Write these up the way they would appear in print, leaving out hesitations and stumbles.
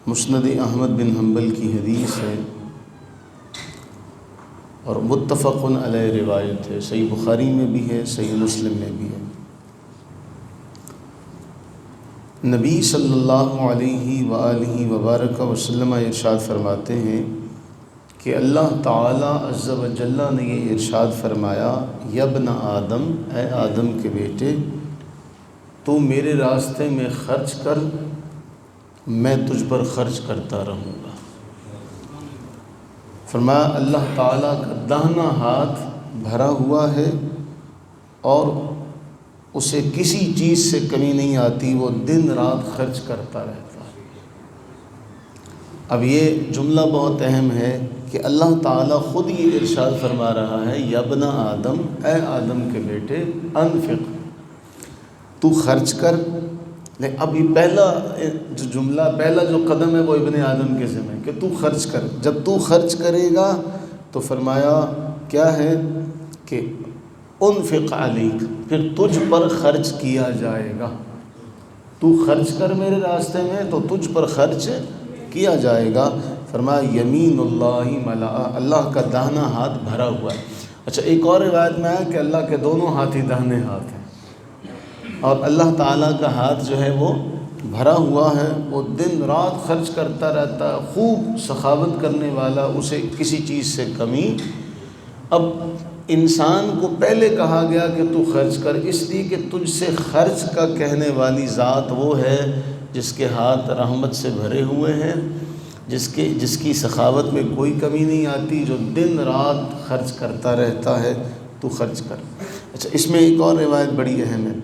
مسند احمد بن حنبل کی حدیث ہے اور متفق علیہ روایت ہے، صحیح بخاری میں بھی ہے، صحیح مسلم میں بھی ہے۔ نبی صلی اللہ علیہ وآلہ وبارک وسلم ارشاد فرماتے ہیں کہ اللہ تعالیٰ عز و جل نے یہ ارشاد فرمایا، یا ابن آدم، اے آدم کے بیٹے، تو میرے راستے میں خرچ کر، میں تجھ پر خرچ کرتا رہوں گا۔ فرمایا اللہ تعالیٰ کا داہنا ہاتھ بھرا ہوا ہے اور اسے کسی چیز سے کمی نہیں آتی، وہ دن رات خرچ کرتا رہتا ہے۔ اب یہ جملہ بہت اہم ہے کہ اللہ تعالیٰ خود یہ ارشاد فرما رہا ہے، یا ابن آدم، اے آدم کے بیٹے، انفق، تو خرچ کر۔ اب یہ پہلا جو جملہ، پہلا جو قدم ہے وہ ابن آدم کے ذمہ ہے کہ تو خرچ کر۔ جب تو خرچ کرے گا تو فرمایا کیا ہے کہ انفق علیک، پھر تجھ پر خرچ کیا جائے گا۔ تو خرچ کر میرے راستے میں تو تجھ پر خرچ کیا جائے گا۔ فرمایا یمین اللہ ملأ، اللہ کا داہنا ہاتھ بھرا ہوا ہے۔ اچھا، ایک اور روایت میں ہے کہ اللہ کے دونوں ہاتھ ہی داہنے ہاتھ ہیں، اور اللہ تعالیٰ کا ہاتھ جو ہے وہ بھرا ہوا ہے، وہ دن رات خرچ کرتا رہتا ہے، خوب سخاوت کرنے والا، اسے کسی چیز سے کمی۔ اب انسان کو پہلے کہا گیا کہ تو خرچ کر، اس لیے کہ تجھ سے خرچ کا کہنے والی ذات وہ ہے جس کے ہاتھ رحمت سے بھرے ہوئے ہیں، جس کی سخاوت میں کوئی کمی نہیں آتی، جو دن رات خرچ کرتا رہتا ہے، تو خرچ کر۔ اچھا، اس میں ایک اور روایت بڑی اہم ہے۔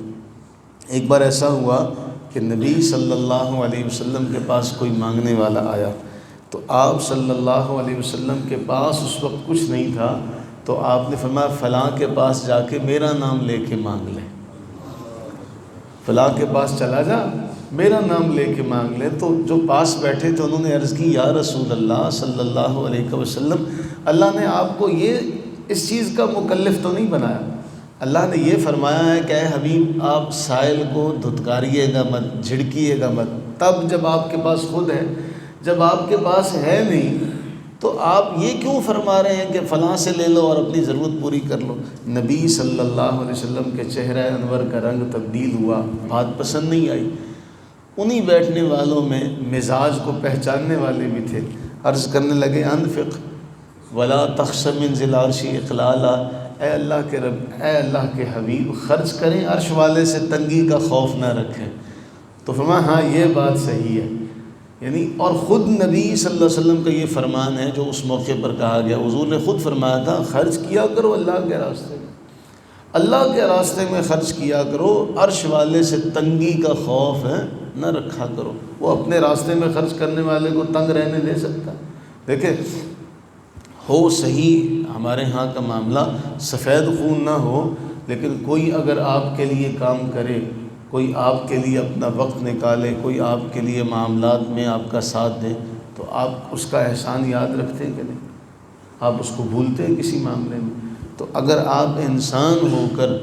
ایک بار ایسا ہوا کہ نبی صلی اللہ علیہ وسلم کے پاس کوئی مانگنے والا آیا، تو آپ صلی اللہ علیہ وسلم کے پاس اس وقت کچھ نہیں تھا، تو آپ نے فرمایا فلاں کے پاس جا کے میرا نام لے کے مانگ لے، فلاں کے پاس چلا جا، میرا نام لے کے مانگ لے۔ تو جو پاس بیٹھے تھے انہوں نے عرض کی، یا رسول اللہ صلی اللہ علیہ وسلم، اللہ نے آپ کو اس چیز کا مکلف تو نہیں بنایا، اللہ نے یہ فرمایا ہے کہ اے حبیب آپ سائل کو دھتکاریے گا مت، جھڑکیے گا مت۔ تب جب آپ کے پاس خود ہے، جب آپ کے پاس ہے نہیں تو آپ یہ کیوں فرما رہے ہیں کہ فلاں سے لے لو اور اپنی ضرورت پوری کر لو؟ نبی صلی اللہ علیہ وسلم کے چہرہ انور کا رنگ تبدیل ہوا، بات پسند نہیں آئی۔ انہی بیٹھنے والوں میں مزاج کو پہچاننے والے بھی تھے، عرض کرنے لگے انفق ولا تخش من ذی العرش اقلالا، اے اللہ کے رب، اے اللہ کے حبیب، خرچ کریں، عرش والے سے تنگی کا خوف نہ رکھیں۔ تو فرمایا ہاں یہ بات صحیح ہے، یعنی اور خود نبی صلی اللہ علیہ وسلم کا یہ فرمان ہے جو اس موقع پر کہا گیا، حضور نے خود فرمایا تھا خرچ کیا کرو اللہ کے راستے میں، اللہ کے راستے میں خرچ کیا کرو، عرش والے سے تنگی کا خوف ہے نہ رکھا کرو۔ وہ اپنے راستے میں خرچ کرنے والے کو تنگ رہنے دے سکتا؟ دیکھیں، ہو صحیح ہمارے ہاں کا معاملہ سفید خون نہ ہو، لیکن کوئی اگر آپ کے لیے کام کرے، کوئی آپ کے لیے اپنا وقت نکالے، کوئی آپ کے لیے معاملات میں آپ کا ساتھ دے، تو آپ اس کا احسان یاد رکھتے ہیں کہ نہیں؟ آپ اس کو بھولتے ہیں کسی معاملے میں؟ تو اگر آپ انسان ہو کر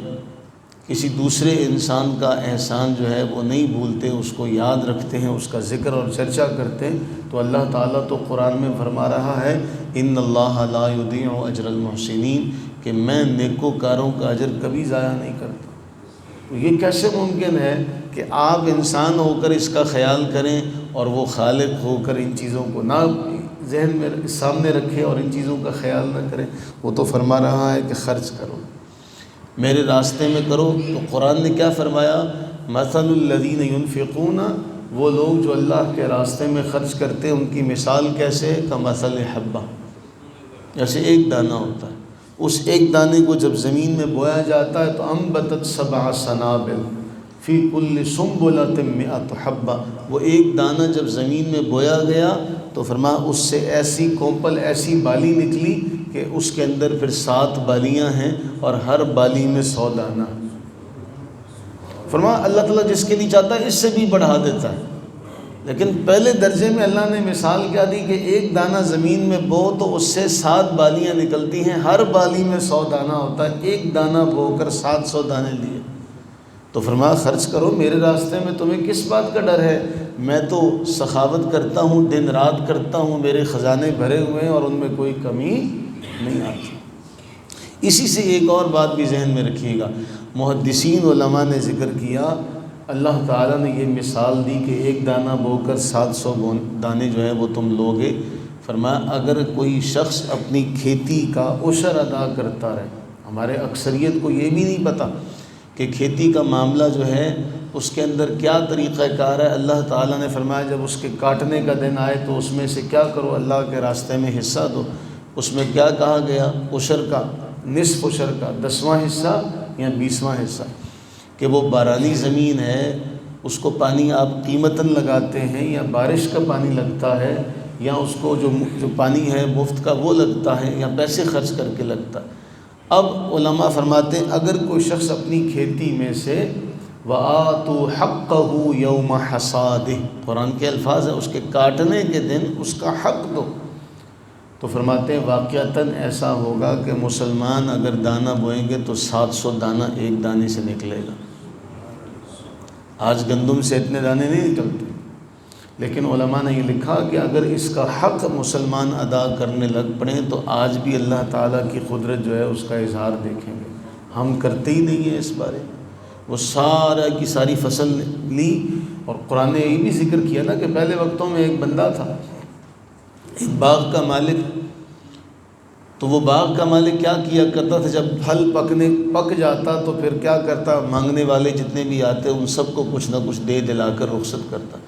کسی دوسرے انسان کا احسان جو ہے وہ نہیں بھولتے، اس کو یاد رکھتے ہیں، اس کا ذکر اور چرچا کرتے ہیں، تو اللہ تعالیٰ تو قرآن میں فرما رہا ہے ان اللہ لا یضیع اجر المحسنین، کہ میں نیکوکاروں کا اجر کبھی ضائع نہیں کرتا۔ تو یہ کیسے ممکن ہے کہ آپ انسان ہو کر اس کا خیال کریں اور وہ خالق ہو کر ان چیزوں کو نہ ذہن میں سامنے رکھے اور ان چیزوں کا خیال نہ کریں؟ وہ تو فرما رہا ہے کہ خرچ کرو، میرے راستے میں کرو۔ تو قرآن نے کیا فرمایا؟ مثل الذین ینفقون، وہ لوگ جو اللہ کے راستے میں خرچ کرتے ہیں ان کی مثال کیسے؟ کمثل حبہ، جیسے ایک دانہ ہوتا ہے، اس ایک دانے کو جب زمین میں بویا جاتا ہے تو انبتت 7 سنابل فی کل سنبلۃ 100 حبہ، وہ ایک دانہ جب زمین میں بویا گیا تو فرمایا اس سے ایسی کوپل، ایسی بالی نکلی کہ اس کے اندر پھر 7 بالیاں ہیں اور ہر بالی میں 100 دانہ۔ فرمایا اللہ تعالیٰ جس کے لیے چاہتا ہے اس سے بھی بڑھا دیتا ہے، لیکن پہلے درجے میں اللہ نے مثال کیا دی کہ ایک دانہ زمین میں بو تو اس سے 7 بالیاں نکلتی ہیں، ہر بالی میں 100 دانہ ہوتا ہے، ایک دانہ بو کر 700 دانے لیے۔ تو فرمایا خرچ کرو میرے راستے میں، تمہیں کس بات کا ڈر ہے؟ میں تو سخاوت کرتا ہوں، دن رات کرتا ہوں، میرے خزانے بھرے ہوئے ہیں اور ان میں کوئی کمی نہیں آتی۔ اسی سے ایک اور بات بھی ذہن میں رکھیے گا، محدثین علماء نے ذکر کیا، اللہ تعالیٰ نے یہ مثال دی کہ ایک دانہ بو کر 700 دانے جو ہیں وہ تم لوگے۔ فرمایا اگر کوئی شخص اپنی کھیتی کا عشر ادا کرتا رہے، ہمارے اکثریت کو یہ بھی نہیں پتہ کہ کھیتی کا معاملہ جو ہے اس کے اندر کیا طریقہ کار ہے۔ اللہ تعالیٰ نے فرمایا جب اس کے کاٹنے کا دن آئے تو اس میں سے کیا کرو، اللہ کے راستے میں حصہ دو۔ اس میں کیا کہا گیا؟ عشر کا، نصف عشر کا، 10واں حصہ یا 20واں حصہ، کہ وہ بارانی زمین ہے، اس کو پانی آپ قیمتاً لگاتے ہیں یا بارش کا پانی لگتا ہے یا اس کو جو پانی ہے مفت کا وہ لگتا ہے یا پیسے خرچ کر کے لگتا ہے۔ اب علماء فرماتے ہیں اگر کوئی شخص اپنی کھیتی میں سے وَآتُوا حَقَّهُ يَوْمَ حَصَادِهِ، قرآن کے الفاظ ہیں، اس کے کاٹنے کے دن اس کا حق دو، تو فرماتے ہیں واقعتاً ایسا ہوگا کہ مسلمان اگر دانہ بوئیں گے تو 700 دانہ ایک دانے سے نکلے گا۔ آج گندم سے اتنے دانے نہیں نکلتے، لیکن علماء نے یہ لکھا کہ اگر اس کا حق مسلمان ادا کرنے لگ پڑیں تو آج بھی اللہ تعالیٰ کی قدرت جو ہے اس کا اظہار دیکھیں گے۔ ہم کرتے ہی نہیں ہیں اس بارے میں۔ وہ سارا کی ساری فصل لی، اور قرآن نے یہ بھی ذکر کیا نا کہ پہلے وقتوں میں ایک بندہ تھا، ایک باغ کا مالک، تو وہ باغ کا مالک کیا کیا کرتا تھا، جب پھل پک جاتا تو پھر کیا کرتا، مانگنے والے جتنے بھی آتے ان سب کو کچھ نہ کچھ دے دلا کر رخصت کرتا۔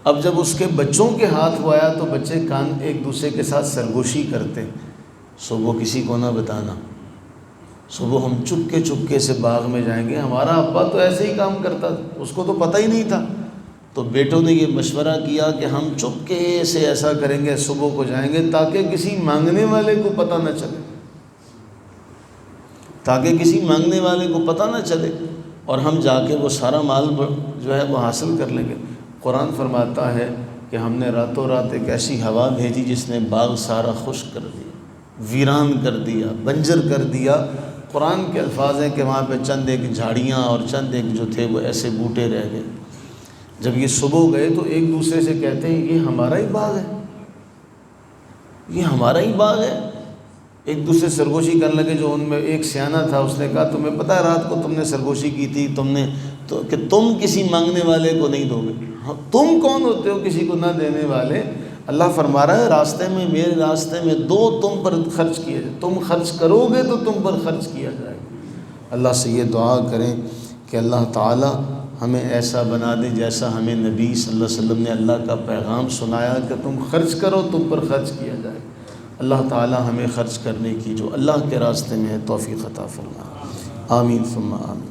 اب جب اس کے بچوں کے ہاتھ وہ آیا تو بچے ایک دوسرے کے ساتھ سرگوشی کرتے، صبح کسی کو نہ بتانا، صبح ہم چپکے سے باغ میں جائیں گے، ہمارا ابا تو ایسے ہی کام کرتا تھا، اس کو تو پتہ ہی نہیں تھا۔ تو بیٹوں نے یہ مشورہ کیا کہ ہم چپکے سے ایسا کریں گے، صبح کو جائیں گے تاکہ کسی مانگنے والے کو پتہ نہ چلے، تاکہ کسی مانگنے والے کو پتہ نہ چلے، اور ہم جا کے وہ سارا مال جو ہے وہ حاصل کر لیں گے۔ قرآن فرماتا ہے کہ ہم نے راتوں رات ایک ایسی ہوا بھیجی جس نے باغ سارا خشک کر دیا، ویران کر دیا، بنجر کر دیا۔ قرآن کے الفاظ ہیں کہ وہاں پہ چند ایک جھاڑیاں اور چند ایک جو تھے وہ ایسے بوٹے رہ گئے۔ جب یہ صبح گئے تو ایک دوسرے سے کہتے ہیں یہ ہمارا ہی باغ ہے، یہ ہمارا ہی باغ ہے۔ ایک دوسرے سرگوشی کرنے لگے، جو ان میں ایک سیانہ تھا اس نے کہا تمہیں پتہ ہے رات کو تم نے سرگوشی کی تھی کہ تم کسی مانگنے والے کو نہیں دو گے، تم کون ہوتے ہو کسی کو نہ دینے والے؟ اللہ فرما رہا ہے راستے میں، میرے راستے میں دو تم پر خرچ کیا جائے، تم خرچ کرو گے تو تم پر خرچ کیا جائے گا۔ اللہ سے یہ دعا کریں کہ اللہ تعالی ہمیں ایسا بنا دے جیسا ہمیں نبی صلی اللہ علیہ وسلم نے اللہ کا پیغام سنایا کہ تم خرچ کرو تم پر خرچ کیا جائے۔ اللہ تعالی ہمیں خرچ کرنے کی جو اللہ کے راستے میں ہے توفیق عطا فرمائے، آمین ثم آمین۔